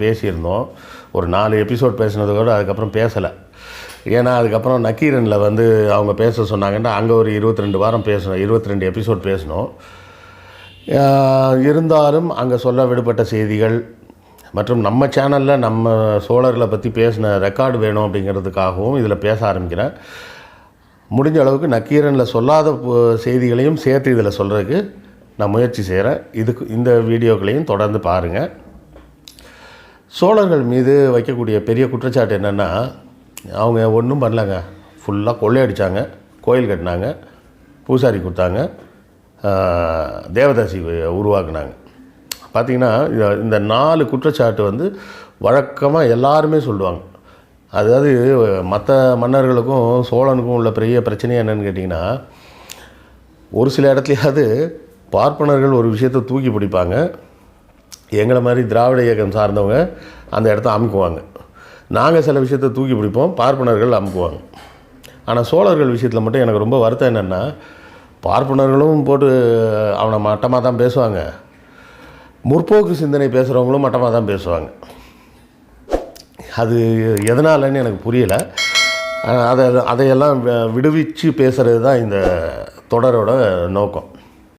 பேசியிருந்தோம். ஒரு 4 எபிசோட் பேசினது கூட அதுக்கப்புறம் பேசலை. ஏன்னா அதுக்கப்புறம் நக்கீரனில் வந்து அவங்க பேச சொன்னாங்கன்னா அங்கே ஒரு 22 வாரம் பேசணும், 22 எபிசோட் பேசணும். இருந்தாலும் அங்கே சொல்ல விடுபட்ட செய்திகள் மற்றும் நம்ம சேனலில் நம்ம சோழர்களை பற்றி பேசின ரெக்கார்டு வேணும் அப்படிங்கிறதுக்காகவும் இதில் பேச ஆரம்பிக்கிறேன். முடிஞ்ச அளவுக்கு நக்கீரனில் சொல்லாத செய்திகளையும் சேர்த்து இதில் சொல்கிறதுக்கு நான் முயற்சி செய்கிறேன். இந்த வீடியோக்களையும் தொடர்ந்து பாருங்கள். சோழர்கள் மீது வைக்கக்கூடிய பெரிய குற்றச்சாட்டு என்னென்னா, அவங்க ஒன்றும் பண்ணலங்க, ஃபுல்லாக கொள்ளையடித்தாங்க, கோயில் கட்டினாங்க, பூசாரி கொடுத்தாங்க, தேவதாசி உருவாக்குனாங்க. பார்த்திங்கன்னா இந்த 4 குற்றச்சாட்டு வந்து வழக்கமாக எல்லாருமே சொல்லுவாங்க. அதாவது மற்ற மன்னர்களுக்கும் சோழனுக்கும் உள்ள பெரிய பிரச்சனை என்னென்னு கேட்டிங்கன்னா, ஒரு சில இடத்துலையாவது பார்ப்பனர்கள் ஒரு விஷயத்தை தூக்கி பிடிப்பாங்க, எங்களை மாதிரி திராவிட இயக்கம் சார்ந்தவங்க அந்த இடத்த அமுக்குவாங்க. நாங்கள் சில விஷயத்தை தூக்கி பிடிப்போம், பார்ப்பனர்கள் அமுக்குவாங்க. ஆனால் சோழர்கள் விஷயத்தில் மட்டும் எனக்கு ரொம்ப வருத்தம் என்னென்னா, பார்ப்பனர்களும் போட்டு அவனை மட்டமாக தான் பேசுவாங்க, முற்போக்கு சிந்தனை பேசுகிறவங்களும் மட்டமாக தான் பேசுவாங்க. அது எதனாலன்னு எனக்கு புரியலை. அதையெல்லாம் விடுவிச்சு பேசுகிறது தான் இந்த தொடரோட நோக்கம்.